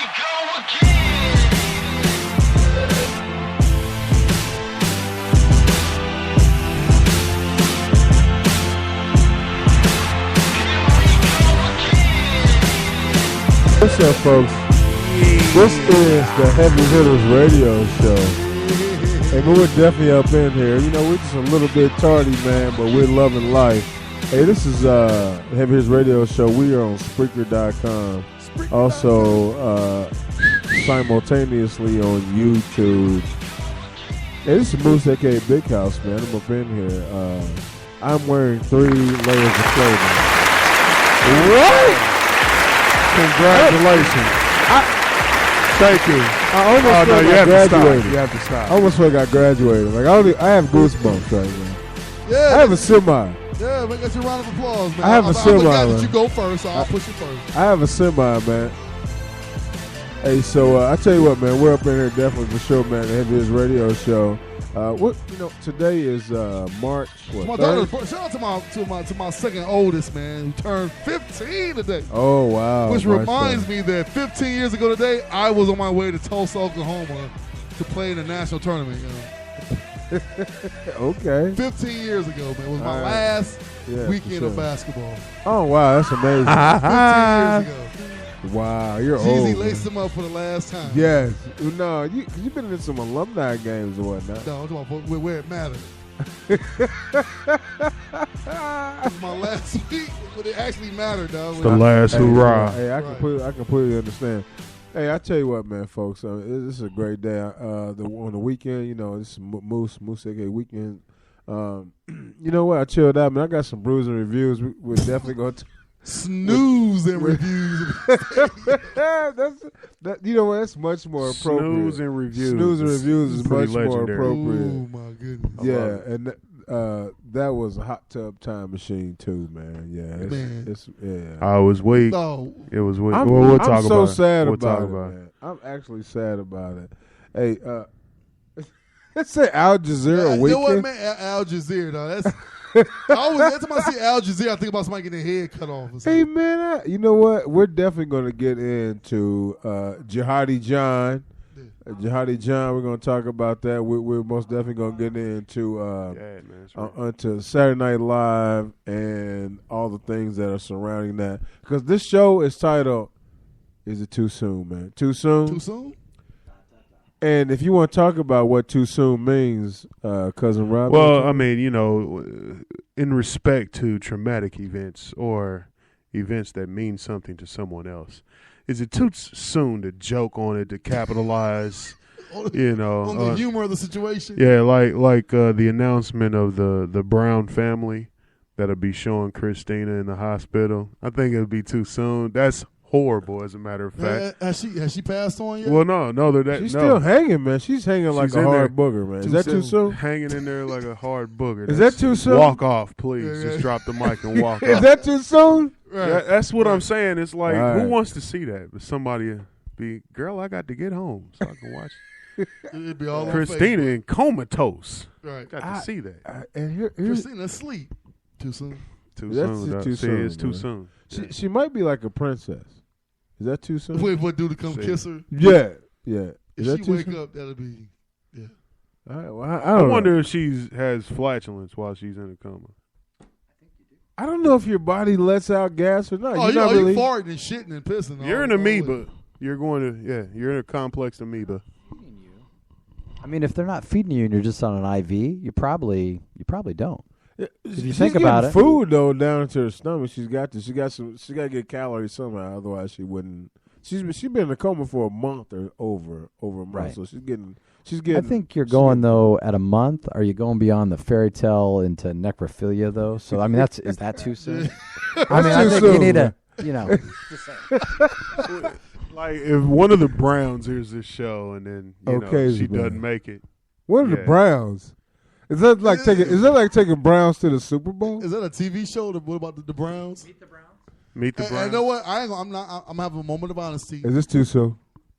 What's up, folks? This is the Heavy Hitters Radio Show. And we're definitely up in here. You know, we're just a little bit tardy, man, but we're loving life. Hey, this is the Heavy Hitters Radio Show. We are on Spreaker.com. Also, simultaneously on YouTube. Hey, this is Moose, a.k.a. Big House, man. I'm up in here. I'm wearing 3 layers of clothing. What? Congratulations. Thank you. I almost feel like I graduated. You have to stop. I almost feel like I graduated. Like I have goosebumps right now. Yeah, I have a semi. Yeah, man, get your round of applause, man. I have a semi. That you go first, so I'll push you first. I have a semi, man. Hey, so I tell you what, man, we're up in here definitely for sure, man. The Heaviest Radio Show. Today is March. My daughter, shout out to my second oldest, man, who turned 15 today. Oh wow! Which reminds me that 15 years ago today, I was on my way to Tulsa, Oklahoma, to play in a national tournament. You know? Okay. 15 years ago, man, was my last weekend of basketball. Oh wow, that's amazing. 15 years ago. Wow, you're Jeezy old. laced him up for the last time. Yes. No, you've been in some alumni games or whatnot. No, I'm talking about where it mattered. It was my last week, but it actually mattered, dog. The last hurrah. Hey, I completely understand. Hey, I tell you what, man, folks. This is a great day. On the weekend, you know, this is Moose aka Weekend. You know what? I chilled out, man. I got some brews and reviews. We're definitely going to. Snooze and reviews. You know what? That's much more appropriate. Snooze and reviews. Snooze and reviews is much legendary. more appropriate. Oh my goodness. Yeah, and that was a hot tub time machine too, man. Yeah, it's I was weak. No. It was weak. I'm we'll talk so about sad it. about it, man. I'm actually sad about it. Hey, let's say Al Jazeera weekend. You know what, man? Al Jazeera, dog. That's. Every time I see Al Jazeera, I think about somebody getting their head cut off. Hey, man, you know what? We're definitely going to get into Jihadi John. Jihadi John, we're going to talk about that. We're most definitely going to get into onto Saturday Night Live and all the things that are surrounding that. Because this show is titled, Is It Too Soon, man? Too soon? Too soon? And if you want to talk about what too soon means, Cousin Rob. Well, I mean, you know, in respect to traumatic events or events that mean something to someone else, is it too soon to joke on it, to capitalize, you know. On the humor of the situation? Yeah, like the announcement of the Brown family that'll be showing Christina in the hospital. I think it would be too soon. That's horrible, as a matter of fact. Has she passed on yet? Well, no. She's still hanging, man. She's hanging like a hard booger, man. Is that too soon? Hanging in there like a hard booger. Is that too soon? Walk off, please. Just drop the mic and walk off. Is that too soon? Right. That's what I'm saying. It's like, who wants to see that? But somebody be, girl, I got to get home so I can watch It'd be all Christina in comatose. Right. Got to see that. And Christina asleep. Too soon. Too soon. Too soon. It's too soon. She might be like a princess. Is that too soon? Wait, what dude to come kiss her? Yeah. If Is she wake up, that'll be, All right, well, I wonder if she has flatulence while she's in a coma. I don't know if your body lets out gas or not. Oh, you're not you really farting and shitting and pissing. You're an amoeba. You're going to, you're in a complex amoeba. I mean, if they're not feeding you and you're just on an IV, you probably don't. If you She's think about it, food though down into her stomach. She got to get calories somehow. Otherwise, she wouldn't. She's been in a coma for a month or over a month. Right. So she's getting. I think you're going though at a month. Are you going beyond the fairy tale into necrophilia though? So I mean, is that too soon? I mean, I think you need to, you know. Like if one of the Browns hears this show and then she doesn't make it. What are the Browns? Is that like taking Browns to the Super Bowl? Is that a TV show? What about the Browns? Meet the Browns. You know what? I'm having a moment of honesty. Is this too soon?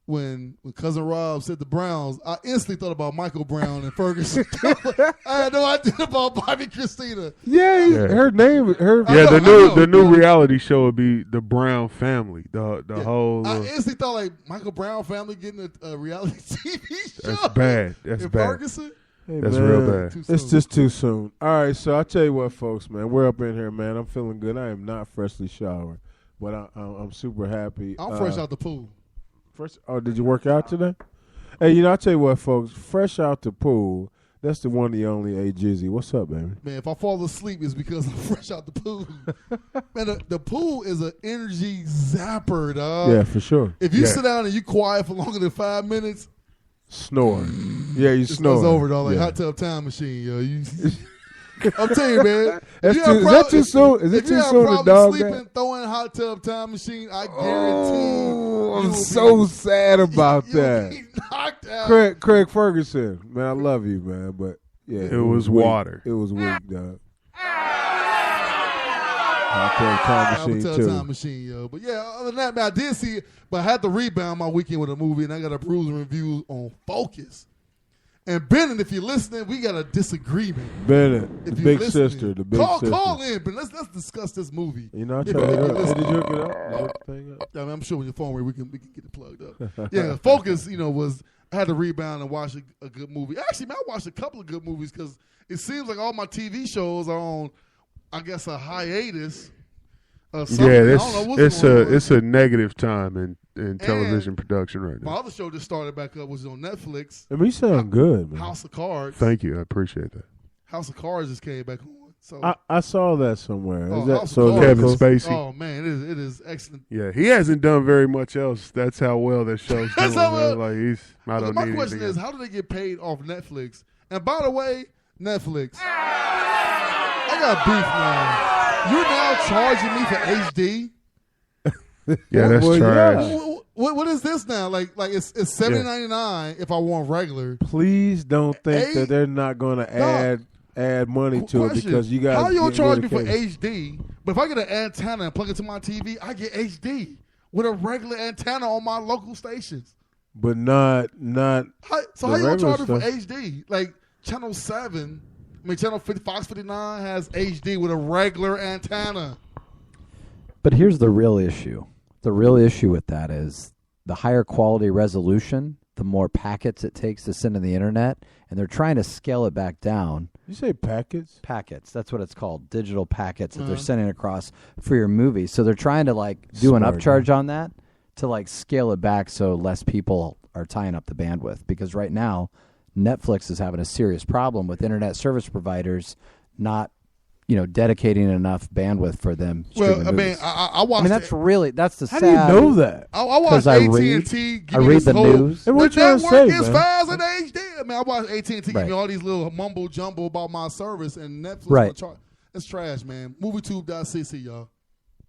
when Cousin Rob said the Browns, I instantly thought about Michael Brown and Ferguson. I had no idea about Bobby Christina. Yeah, her name. Her the new reality show would be the Brown family. The whole. I instantly thought like Michael Brown family getting a reality TV show. That's bad. That's and bad. Ferguson. Hey, That's man, real bad. It's just too soon. All right, so I'll tell you what, folks, man. We're up in here, man. I'm feeling good. I am not freshly showered, but I'm super happy. I'm fresh out the pool. Did you work out today? Hey, I'll tell you what, folks. Fresh out the pool. That's the one, the only. Hey, Jizzy, what's up, baby? Man, if I fall asleep, it's because I'm fresh out the pool. Man, the pool is an energy zapper, dog. Yeah, for sure. If you sit down and you quiet for longer than 5 minutes, snore. Yeah, you snore. It's over, dog. Like yeah. hot tub time machine, yo. I'm telling you, man. Is that too soon? Is it too soon to dog sleeping, that? Throwing hot tub time machine, I guarantee. I'm so sad about you'll that. be knocked out. Craig Ferguson, man, I love you, man, but yeah, It was weak. water. It was weak, dog. Hot tub time machine Time machine, yo. But yeah, other than that, man, I did see it, but I had to rebound my weekend with a movie, and I got a bruising review on Focus. And Bennett, if you're listening, we got a disagreement. Bennett, If the you're big listening. sister, the big sister. Call in, but let's discuss this movie. I tried If to you're hook it up. listening. Did you hook it up? Did you hook the thing up? I mean, I'm sure when your phone rings, we can get it plugged up. Yeah, Focus, was I had to rebound and watch a good movie. Actually, man, I watched a couple of good movies because it seems like all my TV shows are on, I guess, a hiatus. Yeah, I don't know what's going on. it's a negative time in television production right My now. other show just started back up, which is on Netflix. I mean, you sound good, man. House of Cards. Thank you. I appreciate that. House of Cards just came back on. So I saw that somewhere. Oh, Is that House of so? Cards. Kevin cool? Spacey. Oh man, it is excellent. Yeah, he hasn't done very much else. That's how well that show's doing. That's how well- man. Like I don't My need question anything is, else. how do they get paid off Netflix? And by the way, Netflix, I got beef now. You're now charging me for HD. Yeah, that's Well, trash. yeah. What is this now? Like it's $70.99 if I want regular. Please don't think Hey, that they're not going to add money to it Question, because you guys. how you gonna get charge me for notifications. HD? But if I get an antenna and plug it to my TV, I get HD with a regular antenna on my local stations. But not. So The how you gonna regular charge me for stuff. HD? Like channel 7, channel 50, Fox 59 has HD with a regular antenna. But here's the real issue. The real issue with that is the higher quality resolution, the more packets it takes to send to the internet, and they're trying to scale it back down. You say packets? Packets, that's what it's called, digital packets that they're sending across for your movie. So they're trying to do an Smart, upcharge on that to scale it back so less people are tying up the bandwidth. Because right now, Netflix is having a serious problem with internet service providers not dedicating enough bandwidth for them. Well, I movies. mean, I watched. that's the How sad. do you know that? I watched 'Cause I AT&T. I read the news. And what The you trying to network say, is man? fast in HD. I mean, I watched AT&T give Right. me all these little mumbo jumbo about my service, and Netflix. Right. It's trash, man. MovieTube.cc, y'all.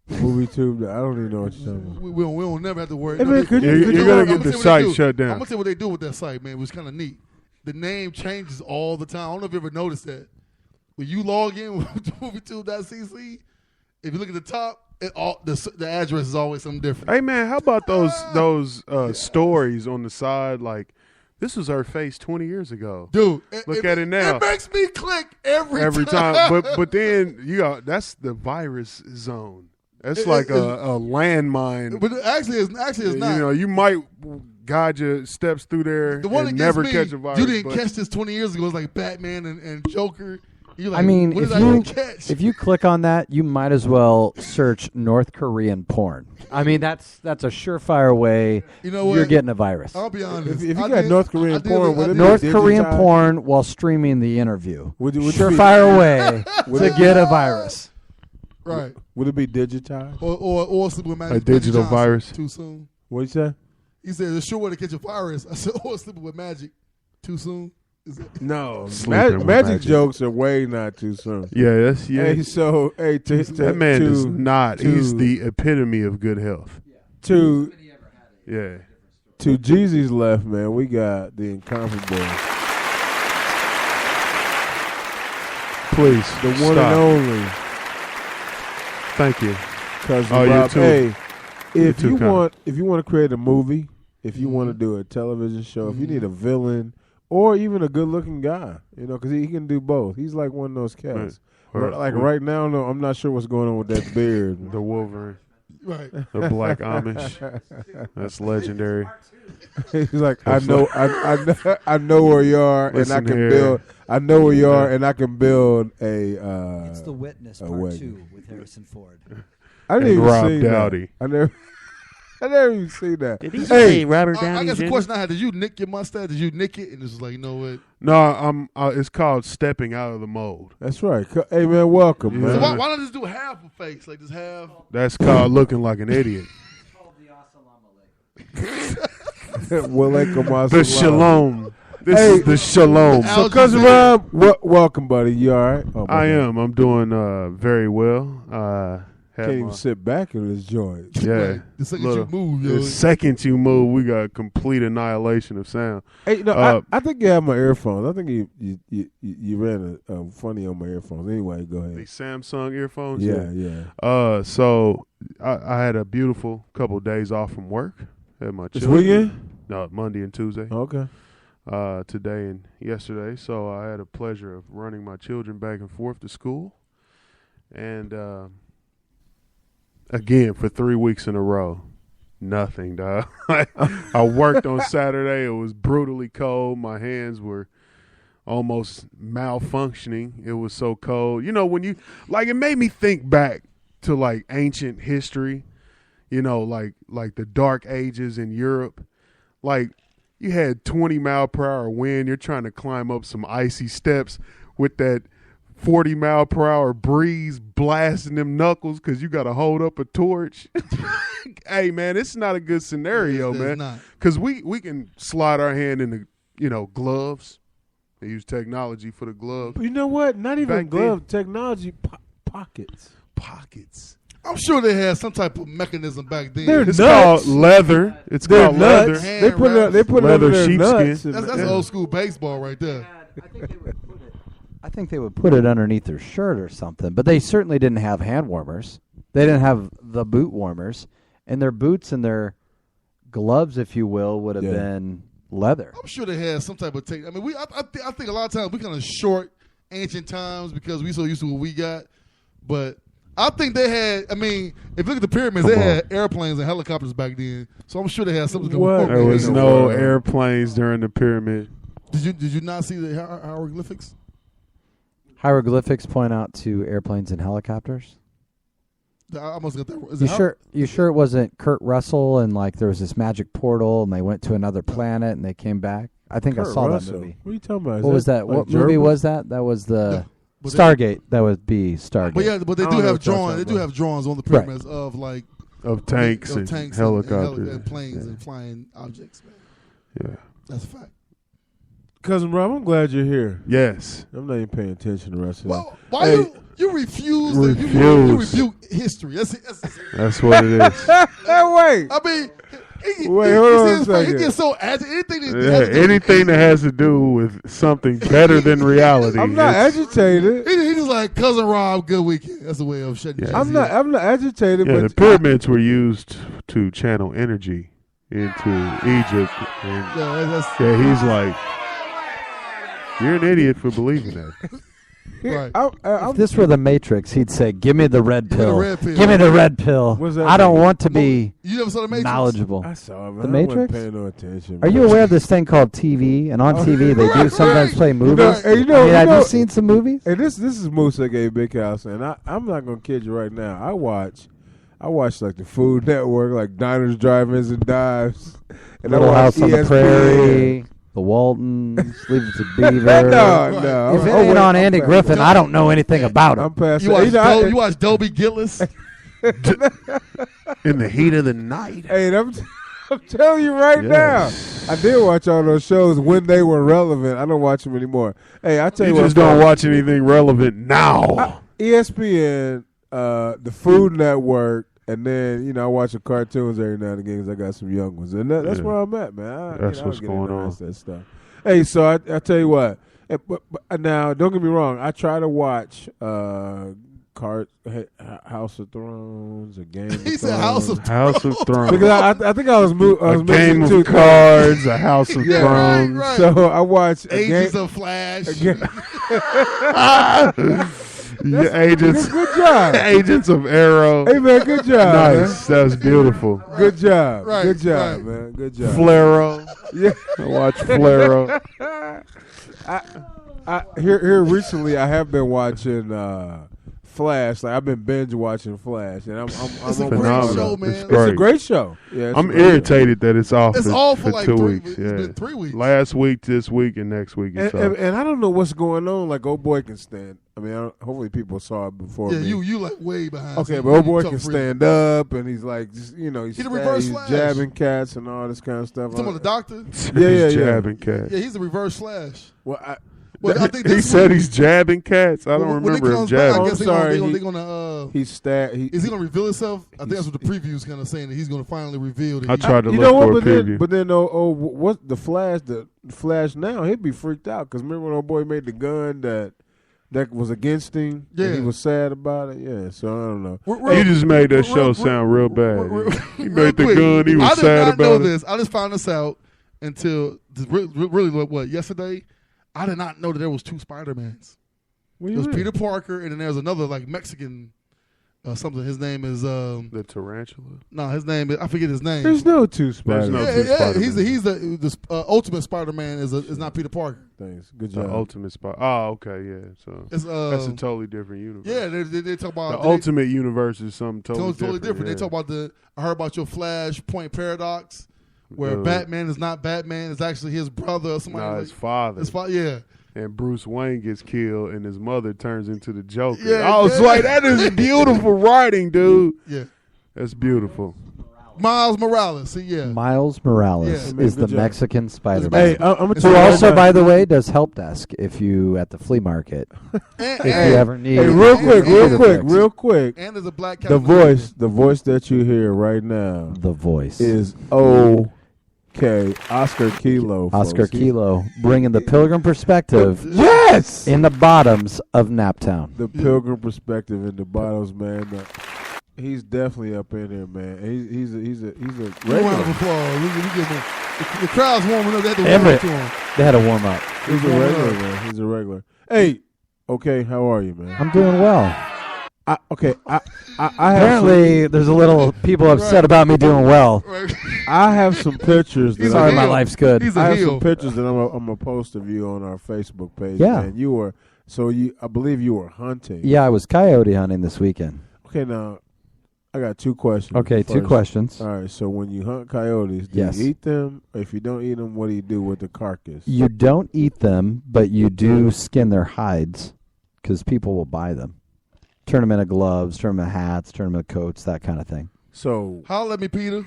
MovieTube. I don't even know what you're talking about. We don't never have to worry. Hey, man, could you- You're could you- gonna I'ma get the tell you what site they do. shut down. I'm gonna tell you what they do with that site, man. It was kind of neat. The name changes all the time. I don't know if you ever noticed that. When you log in with MovieTube.cc, if you look at the top, the address is always something different. Hey man, how about those stories on the side? Like, this was her face 20 years ago. Dude, Look at it now. It makes me click every time. But then that's the virus zone. That's like a landmine. But actually, it's not. You might guide your steps through there The one and that never gets me, catch a virus. you didn't but- catch this 20 years ago. It's like Batman and Joker. You're like, I mean, what if did I even you catch? if you click on that, you might as well search North Korean porn. I mean, that's a surefire way. You know what? You're getting a virus. I'll be honest. If you I got did- North Korean I did- porn, I would it did- be North digitized? Korean porn while streaming the interview. Would it be- Surefire way to get a virus. Right. Would it be digitized? Or sleep with Magic. A digital Johnson. virus. Too soon. What you say? He said, "The sure way to catch a virus." I said, "Or sleeping with Magic. Too soon." Is it? No. Sleeping with Magic Magic. jokes are way not too soon. Yeah, Hey, so that man is not. He's the epitome of good health. to Yeah. to Jeezy's left, man. We got the incomparable, Please, the one stop. and only Thank you. cousin Oh, you're Rob. too- Hey, you're if too you kind. want to create a movie if you want to do a television show, if you need a villain or even a good-looking guy, because he can do both. He's like one of those cats. Right now, no, I'm not sure what's going on with that beard. The Wolverine. Right. The Black Amish. That's legendary. He's like, I know where you are, Listen and I can here. build. I know where you are, and I can build a. It's The Witness Part wagon. 2 with Harrison Ford. I didn't And even Rob see Dowdy. that. I never even see that. Did he Hey, say Robert I Downey guess the Jr.? question I had: did you nick your mustache? Did you nick it? And it's just like, you know what? No, it's called stepping out of the mold. that's right. Hey man, welcome, Yeah. man. So why not just do half a face? Like just half. That's called looking like an idiot. Walaikum The assalam. shalom. This Hey. is the shalom. So, cousin Rob, welcome, buddy. You all right? Oh, my I God. am. I'm doing very well. Can't even sit back in this joint. Yeah. Right. The second Little- you move, The yo. second you move, we got complete annihilation of sound. Hey, no, Uh, I think you have my earphones. I think you ran a funny on my earphones. Anyway, go The ahead. Samsung earphones. Yeah. So I had a beautiful couple of days off from work. Had my This children. weekend? No, Monday and Tuesday. Okay. Today and yesterday. So I had a pleasure of running my children back and forth to school. And again, for 3 weeks in a row, nothing, dog. I worked on Saturday. It was brutally cold. My hands were almost malfunctioning. It was so cold. When you, it made me think back to, ancient history, like the Dark Ages in Europe. You had 20-mile-per-hour wind. You're trying to climb up some icy steps with that 40-mile-per-hour breeze blasting them knuckles because you got to hold up a torch. Hey, man, it's not a good scenario, It's man. not. Because we can slide our hand in the, gloves. They use technology for the gloves. You know what? Not even Back glove technology. Pockets. Pockets. I'm sure they had some type of mechanism back then. They're It's nuts. called leather. It's They're called nuts. leather. Hand They put it. They put it Leather under their sheepskin. nuts. and- That's old school baseball right there. I think they would put it underneath their shirt or something, but they certainly didn't have hand warmers. They didn't have the boot warmers, and their boots and their gloves, if you will, would have Yeah. been leather. I'm sure they had some type of take. I mean, I think a lot of times we kind of short ancient times because we so used to what we got. But I think they had. I mean, if you look at the pyramids, they had airplanes and helicopters back then. So I'm sure they had something. What? There was in the no world? airplanes during the pyramid. Did you not see the hieroglyphics? Hieroglyphics point out to airplanes and helicopters. I almost got that. Is You it sure? You sure it wasn't Kurt Russell and there was this magic portal and they went to another planet and they came back? I think I Kurt saw Russell. that movie. What are you talking about? Is What was that? like What movie German? was that? That was the Yeah, but they- Stargate. That would be Stargate. But yeah, but they I do don't know have what y'all drawings. They talking do about. have drawings on the Right. pyramids of Of tanks and helicopters. and planes Yeah. and flying objects. Man. Yeah. That's a fact. Cousin Rob, I'm glad you're here. Yes. I'm not even paying attention to the rest of Well, why Hey. you refuse? Refuse. You rebuke history. That's That's what it is. it. Hey, wait. I mean, Wait, hold on a he second. gets so agitated. Anything that Yeah, has to do- anything that has to do with something better than reality. I'm not it's- agitated. He just like cousin Rob. Good weekend. That's a way of shutting. Yeah. his I'm not agitated. Yeah, but the pyramids were used to channel energy into Egypt. And Yeah, yeah, he's like, you're an idiot for believing that. right. I'm If this were the Matrix, he'd say, "Give me the red Give me the pill. red pill." Give me the red pill. What's that I don't mean? want to be You never saw the Matrix? knowledgeable." I saw it, man. The I wasn't Matrix? paying no attention. Are you man. aware of this thing called TV? And on TV, they do sometimes play movies. Hey, you know- have you know- you seen some movies? Hey, this is Moose at Gay Big House, and I'm not gonna kid you right now. I watch like the Food Network, like Diners, Drive-Ins, and Dives, and Little I watch House on the ESPN. Prairie, The Waltons, Leave It to Beaver. No. If it I'm ain't on I'm Andy past Griffin, that. I don't know anything about I'm it. past You that. watch, You know, you watch Dobie Gillis? In the heat of the night. Hey, I'm telling you right Yes. now, I did watch all those shows when they were relevant. I don't watch them anymore. Hey, I tell you, You what, just don't watch anything relevant now. ESPN, the Food Network, and then I watch the cartoons every now and again because I got some young ones, and that's Yeah. where I'm at, man. That's I what's don't get going into the on. rest of that stuff. Hey, so I tell you what. But now, don't get me wrong. I try to watch House of Thrones, a Game of He Thrones. said House of House of Thrones. Because I think I was a game mixing of two cards, a House of Yeah. Thrones. Right. things. So I watched Agents of Flash. Yeah, agents, Good job. agents of Arrow. Hey man, good job. Nice, that's beautiful. Man. Good job. Right, Good job, right. man. Good job. Flaro. Yeah. I watch Flaro. Here recently, I have been watching Flash. Like I've been binge watching Flash, and I'm It's a on great phenomenal. show, It's man. It's a great. great show. Yeah, it's I'm a great show. irritated that it's off. It's for, all for for like 2 3 weeks. weeks. Yeah, It's been 3 weeks. last week, this week, and next week. It's off. And I don't know what's going on. Like old boy can stand. I mean, hopefully people saw it before. Yeah, me. you like way behind. Okay, so but old you boy tough can for stand up, and he's like, just, he's He the reverse he's Flash. jabbing cats and all this kind of stuff. You talking about the doctor? He's yeah. jabbing cats. Yeah, he's the reverse Flash. Well, Well, I think He this said week- he's jabbing cats. I don't when it remember him comes back, I jabbing. guess I'm sorry, they're gonna. he's stabbed. Is he gonna reveal himself? I think that's what the preview's kind of saying, that he's gonna finally reveal that. I tried to You look know what? for a But then, preview. but then, what the Flash now? He'd be freaked out because remember when old boy made the gun that was against him. Yeah. And he was sad about it. Yeah, so I don't know. You just made that show sound real bad. He made the gun. He was sad I did not know about it. this. I just found this out until really what yesterday. I did not know that there was 2 Spider-Mans. What do There you was mean? Peter Parker, and then there's another like Mexican something. His name is The tarantula. no, his name is, I forget his name. There's no two Spider-Man. no yeah, two yeah, Spider-Man. he's the ultimate Spider-Man is not Peter Parker. Thanks. Good The job. ultimate spot. Oh, okay, yeah. So It's that's a totally different universe. yeah. They talk The about ultimate universe is something totally different. Yeah. They talk about I heard about your Flashpoint paradox, where Dude. Batman is not Batman. It's actually his brother or somebody. Nah, like, his father. yeah. And Bruce Wayne gets killed, and his mother turns into the Joker. Yeah, I was yeah. like, that is beautiful writing, dude. Yeah. That's beautiful. Miles Morales. See, yeah. Miles Morales Yeah. is Good the job. Mexican Spider-Man. Hey, I'm gonna Who tell Who you also, right by now- the way, does help desk if you at the flea market. And, If you and, ever need. Hey, real quick, computer real fix. quick. and there's a black The Captain voice that you hear right now The voice. is OK Oscar Kilo. Oscar folks. Kilo, bringing the pilgrim perspective Yes. in the bottoms of Naptown. The Pilgrim perspective in the bottles, man. He's definitely up in here, man. He's a Round of regular. applause. We give him, the crowd's warming up. They had to warm Everett. up to him. They had to warm up. He's a regular, man. He's a regular. Hey, okay, how are you, man? I'm doing well. I have Apparently, there's a little people upset about me doing well. Right. I have some pictures. He's that a Sorry, my heel. life's good. He's a I have heel. some pictures that I'm gonna post of you on our Facebook page. Yeah. Man. I believe you were hunting. Yeah, I was coyote hunting this weekend. Okay, now I got 2 questions. Okay, 2 First, questions. All right, so when you hunt coyotes, do Yes. you eat them? Or if you don't eat them, what do you do with the carcass? You don't eat them, but you do skin their hides because people will buy them. Turn them into gloves, turn them into hats, turn them into coats, that kind of thing. So Holla at me, Peter.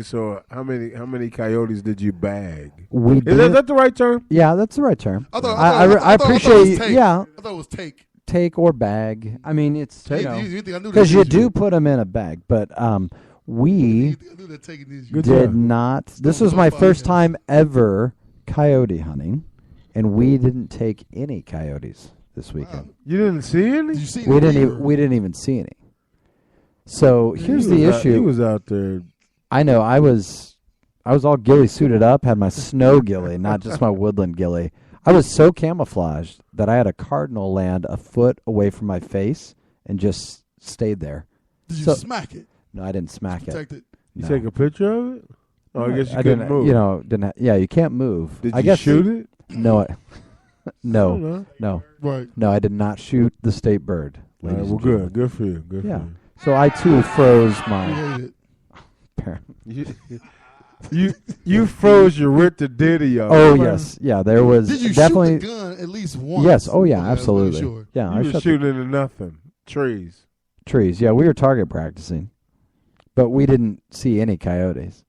so how many coyotes did you bag? We Is did. that the right term? Yeah, that's the right term. I thought I it was appreciate. take. Yeah, I thought it was take. take or bag. I mean, it's You you know think I knew that? because you did do put them in a bag, but we You think I knew that taking these. Good did job. not. This Still was my no first podcast. time ever coyote hunting, and we didn't take any coyotes this weekend. You didn't see any? Did you see We the didn't. deer? We didn't even see any. So here's He the was out- issue. He was out there. I know. I was all ghillie suited up. Had my snow ghillie, not just my woodland ghillie. I was so camouflaged that I had a cardinal land a foot away from my face and just stayed there. Did you So- smack it? No, I didn't smack it. Protect it. You No. take a picture of it? Oh, I guess you I couldn't didn't. move. You know, didn't. Yeah, you can't move. Did I you guess shoot it? No, I don't no, know. no, Right. no. I did not shoot the state bird. All right, ladies well, and gentlemen. good for you. Good Yeah. for So I too froze We my. hate it. you. You froze your Rick the Diddy. Oh yes, yeah. There was Did you definitely. shoot the gun at least once? Yes. Oh yeah. Okay, I was Absolutely. sure. Yeah. You I were shot the shooting into nothing. Trees. trees. Yeah, we were target practicing, but we didn't see any coyotes.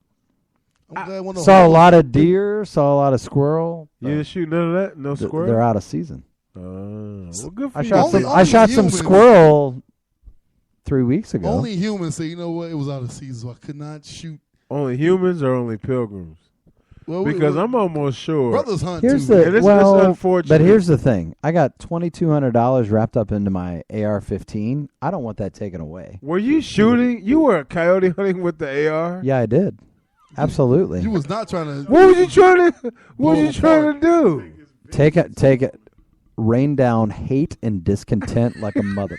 I'm glad one of Saw a lot of deer. Saw a lot of squirrel. You didn't shoot none of that? No Th- squirrel? They're out of season. Well, good for I you. shot Only- some. only I shot some humans. squirrel 3 weeks ago. Only humans say, you know what, it was out of season, so I could not shoot. Only humans or only pilgrims? Well, because I'm almost sure. brothers hunt Here's too. the it's well, unfortunate. but here's the thing: I got $2,200 wrapped up into my AR-15. I don't want that taken away. Were you shooting? You were coyote hunting with the AR? Yeah, I did. Absolutely. You was not trying to. What was you trying to? What was Blow you trying to do? Take it. Rain down hate and discontent like a mother.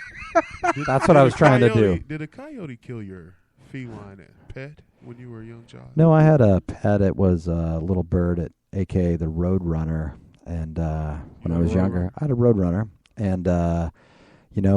That's what I was trying to do. Did a coyote kill your feline pet when you were a young child? No, I had a pet. It was a little bird, aka the Roadrunner. And when I was younger, I had a Roadrunner. And,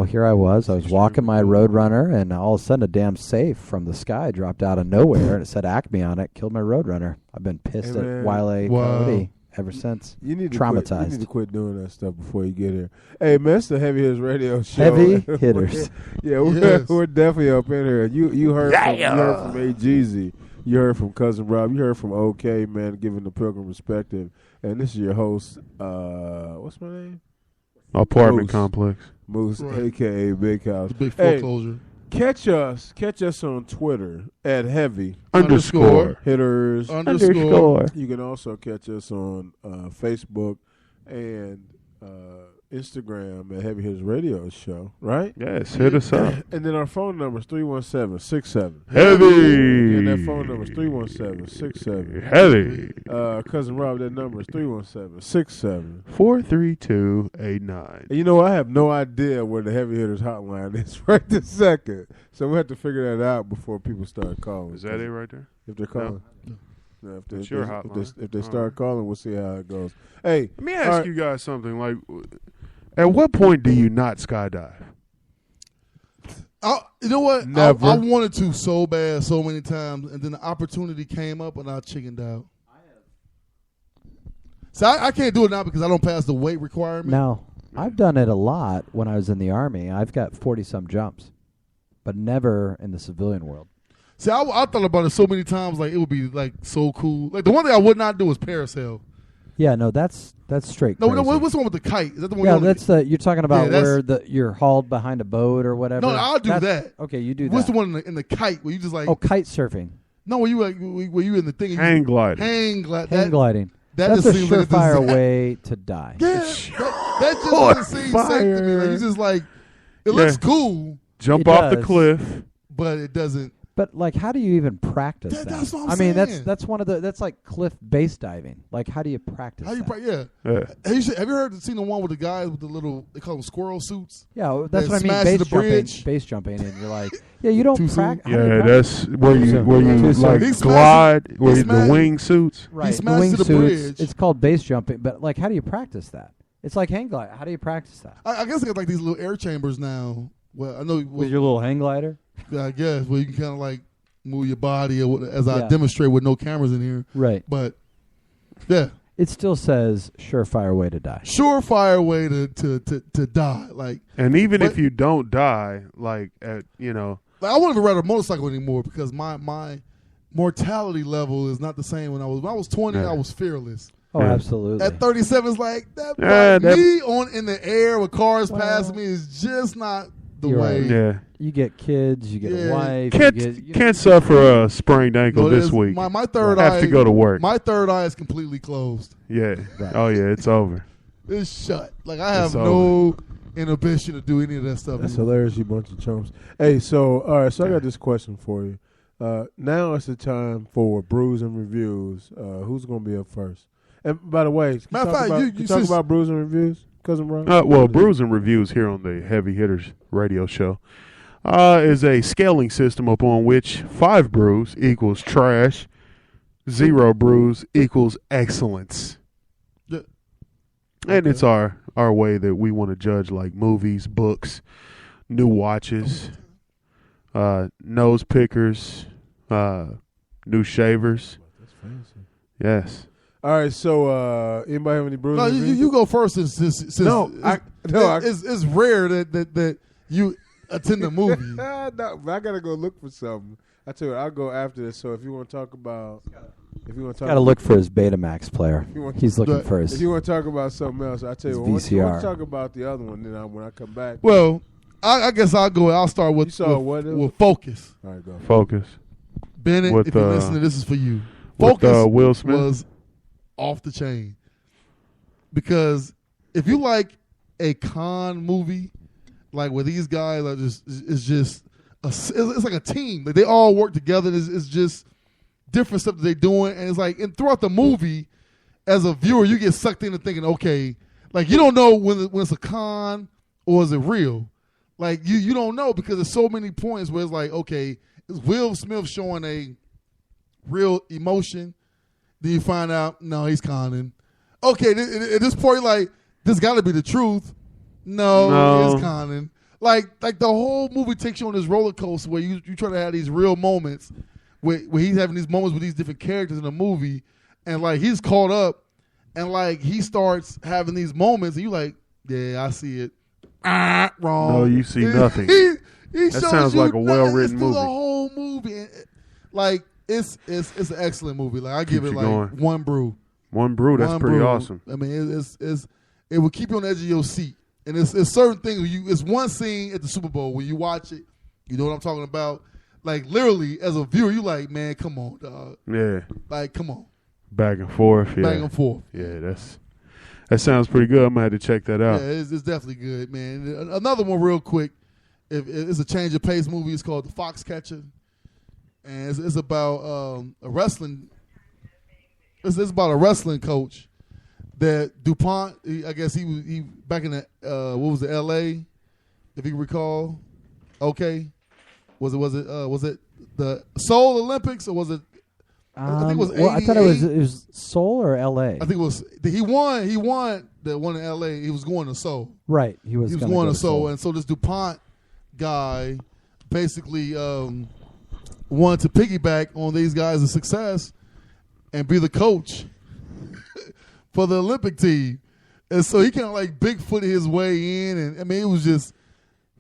here I was walking my Roadrunner, and all of a sudden a damn safe from the sky dropped out of nowhere, and it said Acme on it, killed my Roadrunner. I've been pissed Hey, at man. Wile Coyote ever since. You need to Traumatized. Quit, you need to quit doing that stuff before you get here. Hey, man, it's the Heavy Hitters Radio Show. Heavy hitters. Yeah, we're, Yes. we're definitely up in here. You heard from A Jeezy. You heard from Cousin Rob. You heard from OK, man, giving the Pilgrim perspective. And this is your host, what's my name? Apartment Moose. complex. Moose, Right. a.k.a. Big House. Big Hey, foreclosure. catch us on Twitter at Heavy Underscore. Hitters. Underscore. You can also catch us on Facebook and Instagram at Heavy Hitters Radio Show, right? Yes, hit us up. And then our phone number is 317-67. Heavy. And that phone number is 317-67. Heavy. Cousin Rob, that number is 317-67. 43289. And you know, I have no idea where the Heavy Hitters hotline is right this second. So we have to figure that out before people start calling. Is that it right there? If they're calling. No, if It's they, your if hotline. they All start right. calling, we'll see how it goes. Hey, Let me all ask right. you guys something. Like, at what point do you not skydive? You know what? Never. I wanted to so bad so many times, and then the opportunity came up, and I chickened out. So I can't do it now because I don't pass the weight requirement. Now, I've done it a lot when I was in the Army. I've got 40-some jumps, but never in the civilian world. See, I thought about it so many times. Like it would be like so cool. Like the one thing I would not do is parasail. Yeah, no, that's straight No, crazy. what's the one with the kite? Is that the one? Yeah, you only- that's you're talking about Yeah, where you're hauled behind a boat or whatever. No, I'll do That's- that. Okay, you do What's that. the one in the kite where you just like? Oh, kite surfing, No, where you like where you in the thing? and you- Hang gliding. Hang glide. hang gliding. That That's just a seems like surefire disaster. way to die. Yeah, that just doesn't seem safe to me. Like you just like it looks cool, Jump It off the does. cliff. but it doesn't. But like, how do you even practice that? That's what I'm I mean, saying. that's one of the that's like cliff base diving. Like, how do you practice? How you? that? Yeah. Yeah. Have you seen the one with the guys with the little? They call them squirrel suits. Yeah, that's That what I mean. smashes the Base jumping, bridge. base jumping, and you're like, yeah, you don't Too soon? practice. Yeah, that's where you Too soon. like He smashed glide, it. where He the smashed- wing suits. right. The smashed wing to the suits. bridge. It's called base jumping, but like, how do you practice that? It's like hang glide. How do you practice that? I guess they got like these little air chambers now. Well, I know. With your little hang glider. I guess where you can kind of like move your body, or as I Yeah. demonstrate with no cameras in here. Right. But yeah, It still says surefire way to die. surefire way to die. Like And even But- if you don't die, like at I wouldn't even ride a motorcycle anymore because my mortality level is not the same when I was 20. Yeah. I was fearless. Oh, Yeah. absolutely. At 37, it's like that. Yeah, that- me in the air with cars Well, past me is just not the you're way. right. yeah, You get kids, you get Yeah. a wife. can't you get, can't suffer a sprained ankle No, this there's- week. My third Have eye to go to work. My third eye is completely closed. Yeah. Right. Oh yeah, it's over. It's shut. Like I have It's no inhibition to do any of that stuff. That's anymore. hilarious, you bunch of chumps. Hey, so all right, so I got this question for you. Now it's the time for brews and reviews. Who's going to be up first? And by the way, can Matter of talk fact, about, you can talk just- about brews and reviews, Cousin Ron? Well, Brews and Reviews here on the Heavy Hitters Radio Show is a scaling system upon which 5 brews equals trash, 0 brews equals excellence. Yeah. And Okay. it's our way that we want to judge like movies, books, new watches, nose pickers, new shavers. That's fancy. Yes. All right, so anybody have any brews No, and you, reviews? you go first. Since No, it's rare that you attend a movie. No, but I got to go look for something. I tell you what, I'll go after this. So if you want to talk about... Got to look for his Betamax player. You want- He's looking But for If his. you want to talk about something else, I tell you It's what. Let's VCR. talk about the other one. Then when I come back, Well, I guess I'll go. I'll start with You saw what? with Focus. all right, go. Focus. Bennett, With, if you're listening, this is for you. With Focus Will Smith. was off the chain. Because if you like a con movie, like where these guys are just, it's just, it's like a team. Like they all work together. It's just different stuff that they're doing. And it's like, and throughout the movie, as a viewer, you get sucked into thinking, okay, like you don't know when it's a con or is it real. Like you don't know because there's so many points where it's like, okay, is Will Smith showing a real emotion? Then you find out, no, he's conning. Okay, at this point, like, this got to be the truth. No, he's conning. Like the whole movie takes you on this roller coaster where you try to have these real moments where he's having these moments with these different characters in the movie, and like he's caught up, and like he starts having these moments, and you like, yeah, I see it. Wrong. No, you see nothing. He That shows sounds you like a well-written through movie. The whole movie, and, like it's an excellent movie. Like I give Keeps it you like going. one brew. One brew, that's One pretty brew. awesome. I mean, it will keep you on the edge of your seat, and it's certain things. It's one scene at the Super Bowl when you watch it, you know what I'm talking about. Like literally, as a viewer, you like, man, come on, dog. Yeah. Like, come on, Back and forth. Yeah. back and forth. Yeah, that sounds pretty good. I'm going to have to check that out. Yeah, it's definitely good, man. Another one, real quick. It's a change of pace movie. It's called The Foxcatcher, and it's about a wrestling. It's about a wrestling coach that DuPont. I guess he back in the what was it, L.A. If you recall. Okay, was it the Seoul Olympics or was it? I think it was. Well, I thought it 88. was Seoul or L.A. I think it was. He won the one in L.A. He was going to Seoul. Right, he was He was going to Seoul, and so this DuPont guy basically wanted to piggyback on these guys' success and be the coach for the Olympic team. And so he kind of like Bigfooted his way in, and I mean it was just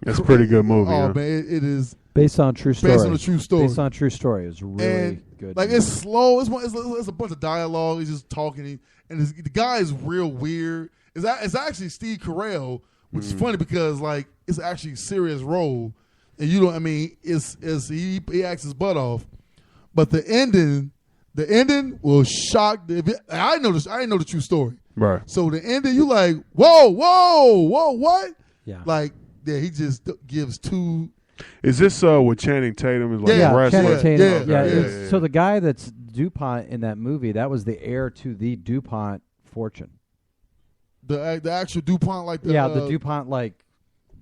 That's a pretty good movie. oh huh? man, it is based on true story. based on a true story. Based on a true story. It was really and good. like it's slow. It's a bunch of dialogue. He's just talking, and the guy is real weird. It's actually Steve Carell, which is funny because like it's actually a serious role, and you don't. I mean, he acts his butt off, but the ending will shock. I know this. I didn't know the true story. Right. So the ending, you like, whoa, what? yeah. Like, yeah, he just gives two. Is this with Channing Tatum? Is like Yeah, a wrestler? Channing Tatum. Yeah, Yeah, yeah, it's- So the guy that's DuPont in that movie, that was the heir to the DuPont fortune. The actual DuPont, like the The DuPont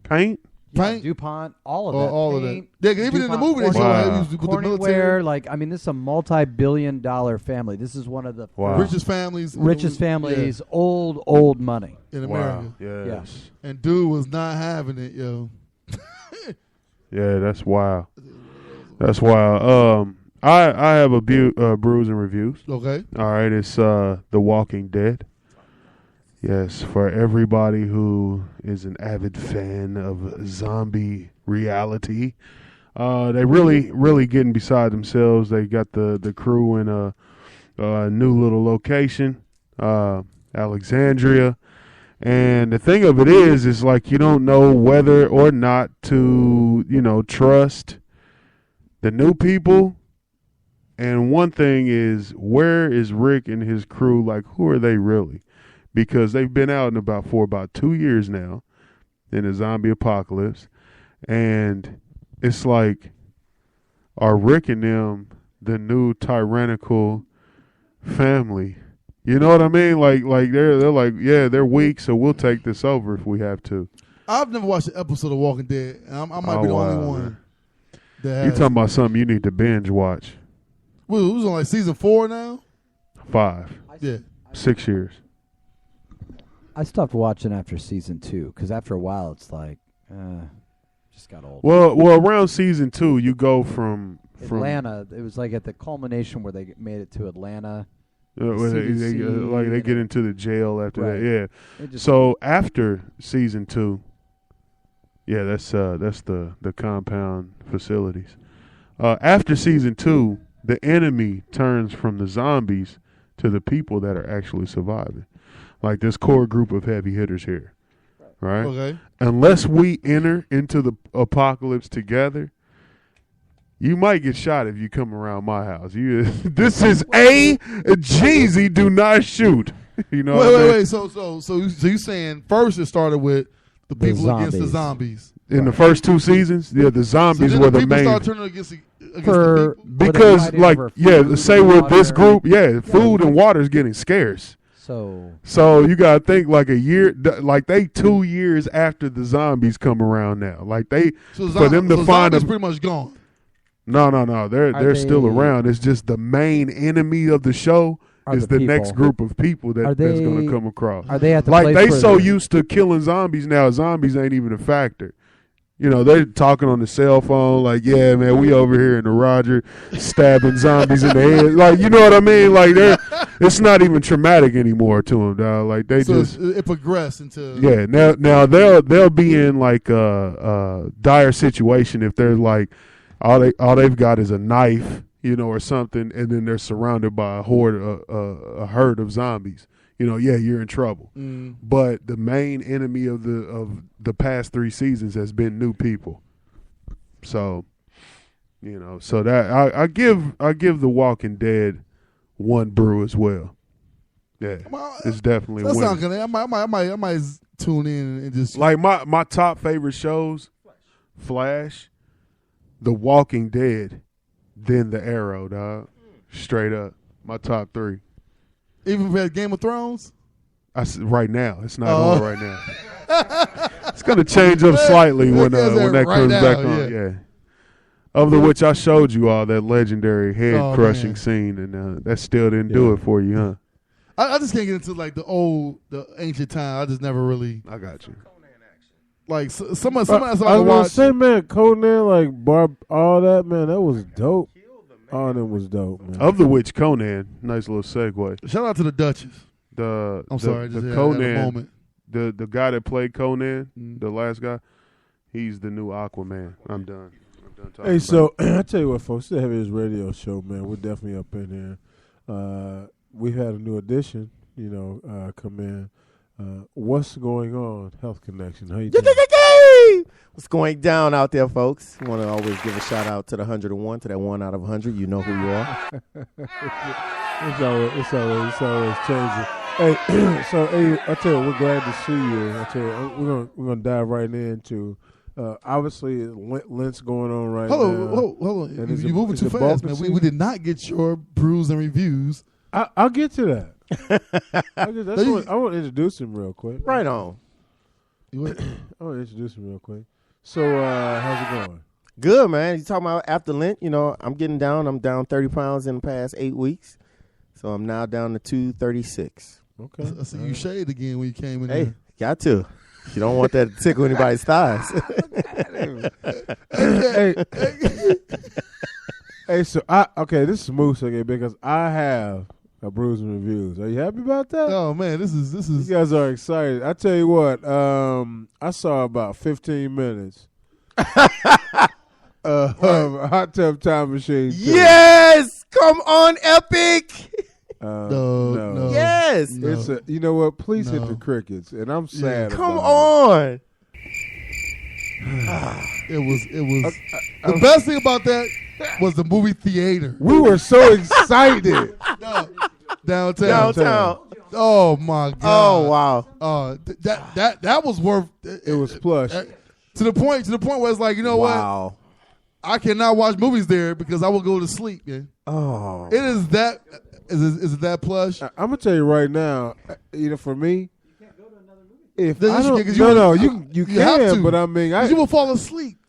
Paint? Paint? DuPont, all of that. all of that. Paint, Yeah, 'cause even in the DuPont movie they show Wow. how he was with the military. Corningware, like I mean, this is a multi-billion-dollar family. This is one of the Wow. richest families, families, old money. in Wow. America. Yes. And dude was not having it, yo. Yeah, that's wild. That's wild. I have a brews and reviews. Okay. All right, it's The Walking Dead. Yes, for everybody who is an avid fan of zombie reality, they really getting beside themselves. They got the crew in a new little location, Alexandria, and the thing of it is like you don't know whether or not to trust the new people. And one thing is, where is Rick and his crew? Like, who are they really? Because they've been out and about for about 2 years now in a zombie apocalypse. And it's like, are Rick and them the new tyrannical family? You know what I mean? Like they're like, yeah, they're weak, so we'll take this over if we have to. I've never watched an episode of Walking Dead, and I might be the only one. Man. That You has. talking about something you need to binge watch. Well, who's on like season 4 now? 5, Yeah. 6 years. I stopped watching after season 2 because after a while it's like, just got old. Well, around season 2, you go from Atlanta, it was like at the culmination where they made it to Atlanta. where they CDC, get into the jail after Right. that. Yeah. It just- So after season 2, yeah, that's the compound facilities. After season 2, the enemy turns from the zombies to the people that are actually surviving. Like this core group of heavy hitters here, right? Okay. Unless we enter into the apocalypse together, You might get shot if you come around my house. This is a Jeezy. Do not shoot. You know. Wait. So you saying first it started with the people against the zombies in the first 2 seasons? Yeah, the zombies were the main. Start turning against the For- people. Because like say with this water. group, food and water is getting scarce. So You gotta think like a year, like they 2 years after the zombies come around now. Like they for them to find zombies them. pretty much gone. No. They're still they- around. It's just the main enemy of the show Are is the the next people. group of people Are that's going they- to come across. are they at the Like place they where so they're- used to killing zombies now, zombies ain't even a factor. You know, they're talking on the cell phone like, yeah, man, we over here in the Roger stabbing zombies in the head. Like, you know what I mean? Like, it's not even traumatic anymore to them, dog. Like, they So just, it progressed into yeah. Now they'll be in like a dire situation if they're like, all they've got is a knife, you know, or something, and then they're surrounded by a herd of zombies. You know, yeah, you're in trouble. But the main enemy of the past 3 seasons has been new people. So, you know, so that I give The Walking Dead 1 brew as well. Yeah, it's definitely That sounds winning. good. I might tune in and just Like my top favorite shows, Flash, The Walking Dead, then The Arrow, dog. Straight up, my top 3. even if we had Game of Thrones. Right now, it's not on right now. It's gonna change up slightly when that right comes now, back on. Yeah. Of which I showed you all that legendary head crushing man. scene, and that still didn't do it for you, huh? I just can't get into like the ancient time. I just never really I got you. like someone else I I was can gonna watch. say, man, Conan, like Barb, all that, man, that was dope. All that was dope, man. Of which Conan, nice little segue. Shout out to the Duchess. I'm Sorry, just the had Conan a moment. the guy that played Conan, Mm. the last guy, he's the new Aquaman. I'm done talking. Hey, so I tell you what, folks, the Heaviest Radio Show, man, we're definitely up in here. We had a new addition, come in. What's going on, Health Connection? How you doing? What's going down out there, folks? I want to always give a shout out to the 101, to that 1 out of 100. You know who you are. It's always changing. Hey, so hey, I tell you, we're glad to see you. I tell you, we're gonna dive right into. Obviously, Lent's going on right now. Hold on. And is You're it- moving is too it fast, bulk man. season? We did not get your brews and reviews. I'll get to that. I you- want to introduce him real quick. Right on. I want to introduce him real quick. So, how's it going? Good, man. You talking about after Lent? I'm getting down. I'm down 30 pounds in the past 8 weeks. So I'm now down to 236. Okay. I see you shaved again when you came in. Hey, got to. You don't want that to tickle anybody's thighs. Hey, so this is Moose again because I have a Brews and Reviews. Are you happy about that? Oh man, this is You guys are excited. I tell you what, I saw about 15 minutes of Hot Tub Time Machine 2. Yes! Come on, Epic! No. Yes! No. It's you know what? Please hit No. the crickets, and I'm sad. Come about on! It was the best thing about that was the movie theater. We were so excited. Downtown. Oh my god. Oh, wow. That was worth. It was plush. To the point where it's like, you know Wow. what? I cannot watch movies there because I will go to sleep. Man. Oh. It is that. Is it that plush? I'm gonna tell you right now. For me, if Then I you don't, should get- 'cause you you have can, to. but I mean, You will fall asleep.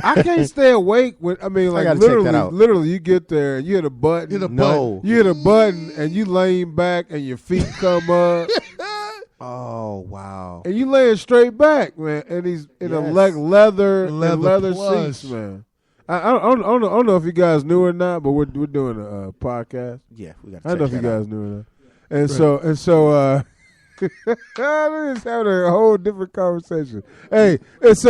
I can't stay awake when like gotta check that literally, out. literally, you get there and you hit a button. Hit a No. You hit a button and you lean back and your feet come up Oh, wow. and you laying straight back, man. And he's in a Yes. leather plush. seats, man. I don't know if you guys knew or not, but we're doing a podcast. Yeah, we got to I don't know if check you that guys knew or not. And so we're just having a whole different conversation. Hey, it's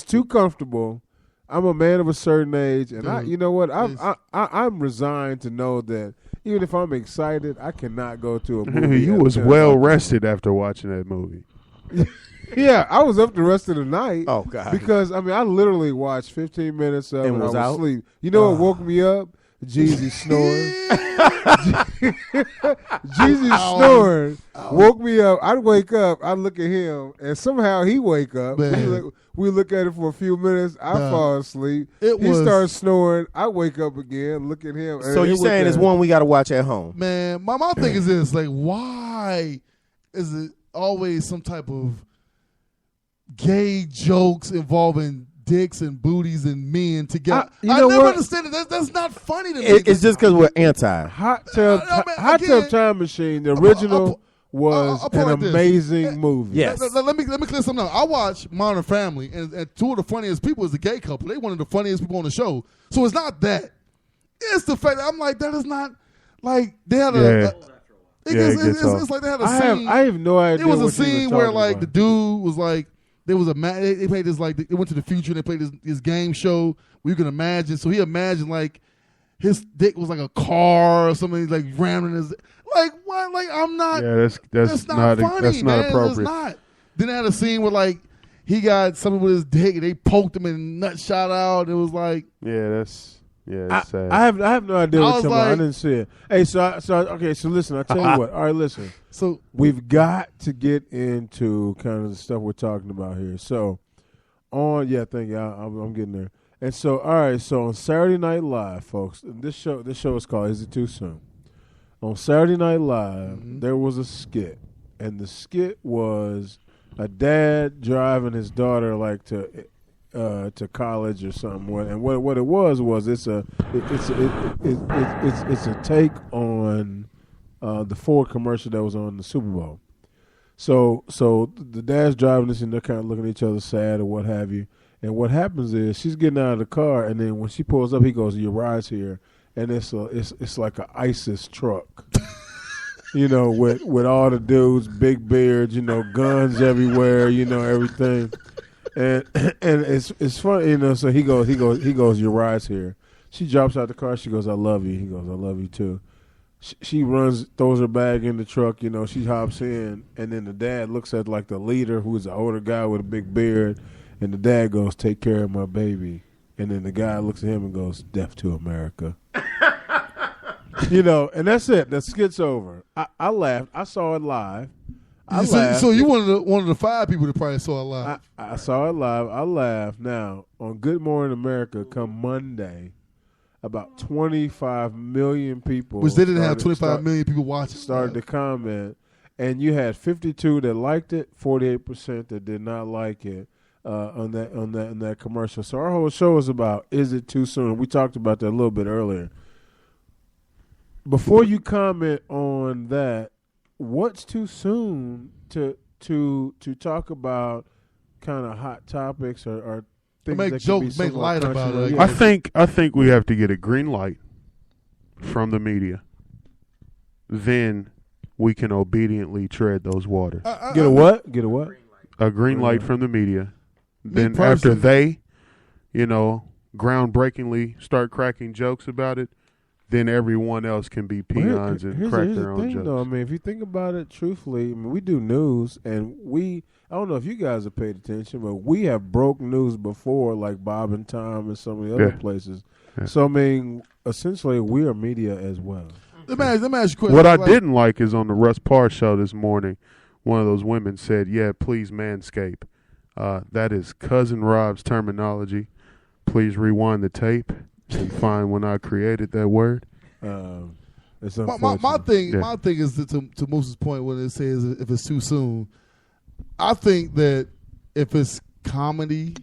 too comfortable. I'm a man of a certain age, and you know what? I'm resigned to know that even if I'm excited, I cannot go to a movie. You at was 10 well o'clock. rested after watching that movie. Yeah, I was up the rest of the night. Oh God! Because I mean, I literally watched 15 minutes of it And and I was was out? asleep. You know what woke me up? Jeezy snoring. Jeezy snoring woke me up. I'd wake up, I'd look at him, and somehow he wake up. Man. We look at it for a few minutes. I Nah. fall asleep. It He was- starts snoring. I wake up again, look at him. So and you're it was saying it's that- one we got to watch at home? Man, my thing is this: like, why is it always some type of gay jokes involving dicks and booties and men together? You I know never what? understand it. That's not funny to me. It's just because we're anti. Hot Tub Hot again, Tub Time Machine. The original was I'll put it an like this. amazing movie. Yes. Let me clear something out. I watch Modern Family, and two of the funniest people is the gay couple. They one of the funniest people on the show. So it's not that. It's the fact that I'm like, that is not like they had Yeah. it's like they had a scene. I have no idea. It was a what you were scene where talking like about. the dude was like there was a they played this like they went to the future and they played this game show where you can imagine. So he imagined like his dick was like a car or something like ramming his like what like I'm not. Yeah, that's not funny. that's not man. appropriate. It's not. Then they had a scene where like he got something with his dick and they poked him and nut shot out. It was like Yeah, it's sad. I have no idea I what was you're talking about. I like- didn't see it. Hey, so listen. I tell you what. All right, listen. so. We've got to get into kind of the stuff we're talking about here. So, thank you. I'm getting there. And so, all right. So on Saturday Night Live, folks, this show is called "Is It Too Soon?" On Saturday Night Live, there was a skit, and the skit was a dad driving his daughter like to college or something. And what it was it's a take on the Ford commercial that was on the Super Bowl. So the dad's driving this and they're kind of looking at each other sad or what have you. And what happens is she's getting out of the car, and then when she pulls up, he goes, "Your ride's here," and it's like an ISIS truck. You know, with all the dudes, big beards, guns everywhere, everything. And it's funny, so he goes, "Your ride's here." She drops out the car. She goes, "I love you." He goes, "I love you too." She runs, throws her bag in the truck. She hops in, and then the dad looks at like the leader, who's an older guy with a big beard, and the dad goes, "Take care of my baby." And then the guy looks at him and goes, "Death to America." And that's it. The skit's over. I laughed. I saw it live. I laughed. So you one of the 5 people that probably saw it live. I saw it live. I laughed. Now, on Good Morning America, come Monday, about 25 million people. Which they didn't have 25 million people watching. Started to comment. And you had 52 that liked it, 48% that did not like it on that commercial. So our whole show is about, is it too soon? We talked about that a little bit earlier. Before you comment on that, what's too soon to talk about kind of hot topics or things make that can jokes, be make somewhat light about it, controversial? I think we have to get a green light from the media. Then we can obediently tread those waters. Get a what? Get a what? A green light from the media. Then personally- after they, groundbreakingly start cracking jokes about it, then everyone else can be peons and crack here's their the own thing, jokes. though. I mean, if you think about it truthfully, I mean, we do news, and I don't know if you guys have paid attention, but we have broke news before, like Bob and Tom and some of the other places. Yeah. So, I mean, essentially, we are media as well. Let me ask you a question. What I didn't like is on the Russ Parr show this morning, one of those women said, "Yeah, please manscape." That is Cousin Rob's terminology. Please rewind the tape and find when I created that word. It's My unfortunate. thing is to Moose's point when it says if it's too soon. I think that if it's comedy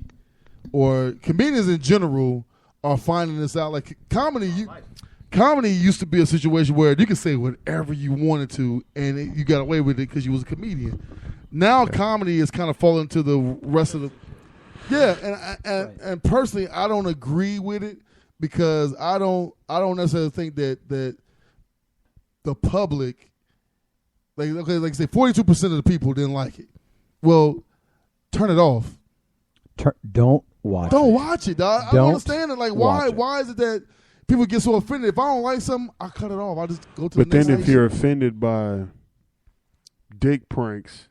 or comedians in general are finding this out, like comedy used to be a situation where you could say whatever you wanted to and you got away with it because you was a comedian. Now comedy is kind of falling to the rest of the and personally I don't agree with it because I don't necessarily think that the public like say 42% of the people didn't like it. Well, turn it off. Don't watch Don't it. watch it, dog. I Don't don't understand it. Like, why? watch it. Why is it that people get so offended? If I don't like something, I cut it off. I just go to But the next then if station. you're offended by dick pranks,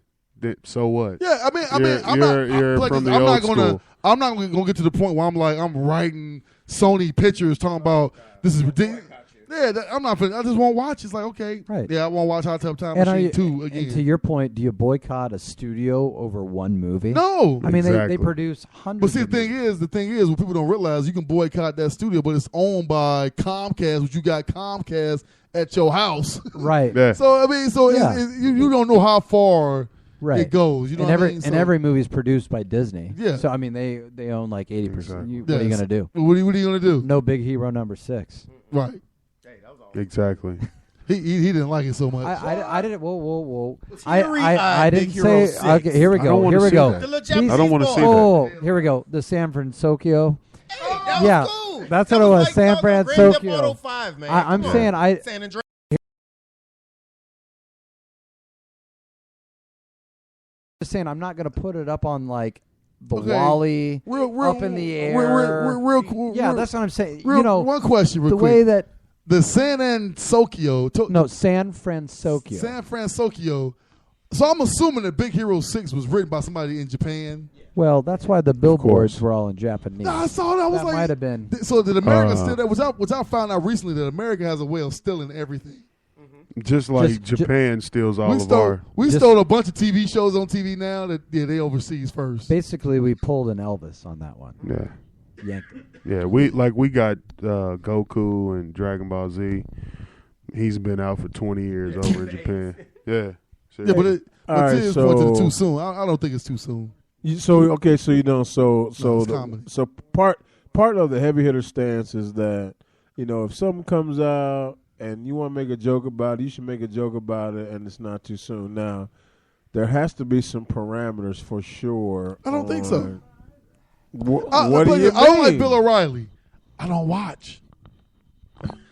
So what? Yeah, I mean, You're from the old school. I'm not gonna get to the point where I'm writing Sony pictures talking about this is ridiculous. Yeah, I'm not. I just won't watch. It's like, okay, Right. yeah, I won't watch Hot Tub Time And Machine 2 and again. to your point, do you boycott a studio over one movie? No, I mean, they Exactly. produce but hundreds. see, of the thing is, what people don't realize, you can boycott that studio, but it's owned by Comcast, which you got Comcast at your house. right, Yeah. So I mean, Yeah. you don't know how far right. it goes. You know and what every I mean? and So, every movie is produced by Disney. Yeah. So I mean, they own like 80%. Exactly. What are you Yes. gonna do? What are you gonna do? No Big Hero number 6. Right. Exactly. He didn't like it so much. I didn't. Whoa. Teary-eyed I Big didn't Hero say. 6. Okay, here we I don't go. wanna Here we see go. that. The little He's- Japanese I don't wanna boy. see that. Oh, here we go. The San Francisco. Hey, that Yeah, was cool. that's That what it was, like San fucking Grand Theft Francisco. Auto 5, man. I'm Come on. saying San Andreas. just saying I'm not gonna put it up on like the Okay. Wally real, up in the air. Real cool. Yeah, that's what I'm saying. real, You know, one question, real the quick. way that The San Francisco. no San Francisco. San Francisco. So I'm assuming that Big Hero 6 was written by somebody in Japan. Well, that's why the billboards course. were all in Japanese. No, I saw that. I was That like, might have been. So did America steal that? Which I found out recently that America has a way of stealing everything. Just like Just- Japan steals all of our. We Just- stole a bunch of TV shows on TV now that they overseas first. Basically, we pulled an Elvis on that one. Yeah. Yanked it. Yeah, we got Goku and Dragon Ball Z. He's been out for 20 years over in Japan. Yeah. Yeah, but to All right, his point, so- it's too soon. I don't think it's too soon. So okay, so it's common. so part of the heavy hitter stance is that if something comes out and you want to make a joke about it, you should make a joke about it, and it's not too soon. Now, there has to be some parameters for sure. I don't think so. on- What I do you mean? don't like Bill O'Reilly. I don't watch.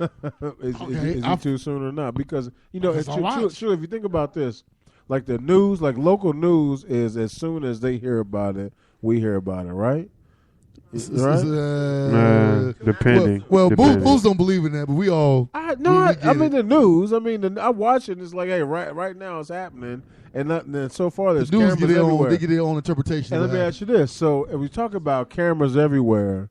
Is Okay, it too soon or not? Because Because I watch. sure, if you think about this, like the news, like local news is as soon as they hear about it, we hear about it, right? Right? Depending. Well, Depending. Booze don't believe in that, but we all. I get mean it. the news. I mean, I watch it. And it's like, hey, right now it's happening, and so far The there's news cameras get their own. everywhere. They get their own interpretation. And of let me that. ask you this: so if we talk about cameras everywhere,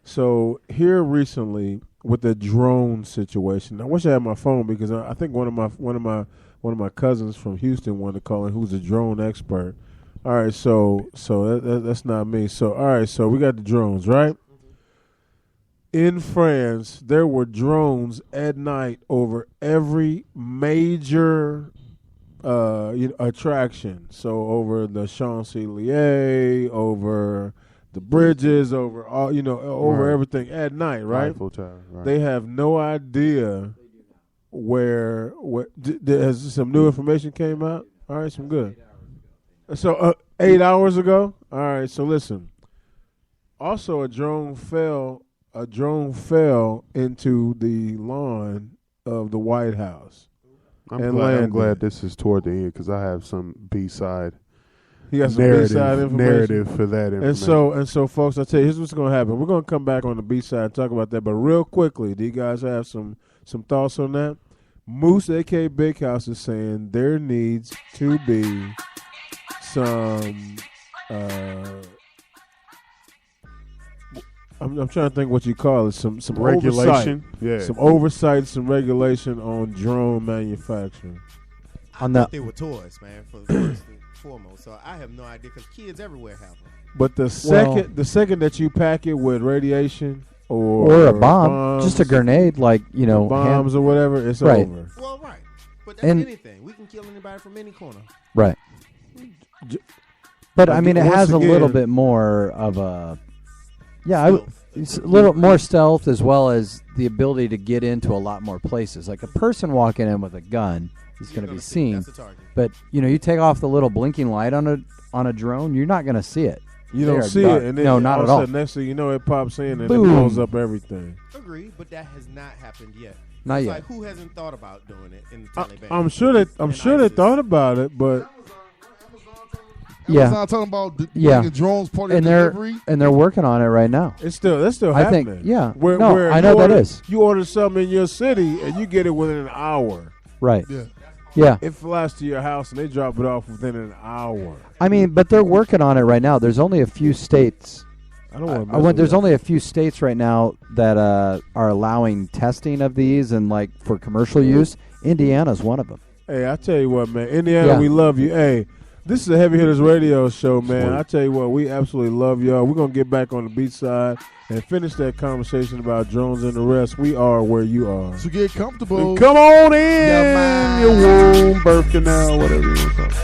so here recently with the drone situation, I wish I had my phone because I think one of my cousins from Houston wanted to call in, who's a drone expert. All right, so that's not me. So all right, so we got the drones, right? In France, there were drones at night over every major attraction. So over the Champs-Élysées, over the bridges, over all over Right. everything at night, right? Eiffel Tower, right. They have no idea where has some new information came out. All right, some good. So 8 hours ago. All right, so listen. Also, a drone fell into the lawn of the White House. I'm landed. glad this is toward the end because I have some B-side He got some B-side information. narrative for that information. And so, folks, I tell you, here's what's going to happen. We're going to come back on the B-side and talk about that. But real quickly, do you guys have some thoughts on that? Moose, a.k.a. Big House, is saying there needs to be some I'm trying to think what you call it. Some regulation. oversight. Yeah. Some oversight, some regulation on drone manufacturing. I On the- thought they were toys, man, for first and foremost. So I have no idea because kids everywhere have them. But the second that you pack it with radiation Or a bomb, bombs, just a grenade, like bombs or whatever, it's Right. over. Well, right. But that's And- anything. We can kill anybody from any corner. right. But I mean, it Once has a little again- bit more of a Stealth. it's a little more stealth as well as the ability to get into a lot more places. Like a person walking in with a gun is going to You're be see. seen, That's the target. but you take off the little blinking light on a drone, you're not going to see it. You They don't are see dark. it, and then No, not all at of a all. sudden, next thing you know, it pops in and Boom. it blows up everything. Agreed, but that has not happened yet. Not It's yet. like who hasn't thought about doing it in the Taliban? I'm sure they ISIS. thought about it, but Yeah. Amazon talking about Yeah. making drones part of And they're delivery. working on it right now. that's still I think- happening. yeah. Where, No, where I you know that order- is. You order something in your city and you get it within an hour. Right. Yeah. Yeah. It flies to your house and they drop it off within an hour. I mean, but they're working on it right now. There's only a few states. I don't want to. There's only a few states right now that are allowing testing of these and like for commercial use. Indiana's one of them. Hey, I tell you what, man. Indiana, Yeah. we love you. Hey, this is a Heavy Hitters Radio Show, man. I tell you what, we absolutely love y'all. We're going to get back on the beach side and finish that conversation about drones and the rest. We are where you are. So get comfortable. Come on in, Yeah, man. your womb, birth canal, whatever you want to call it.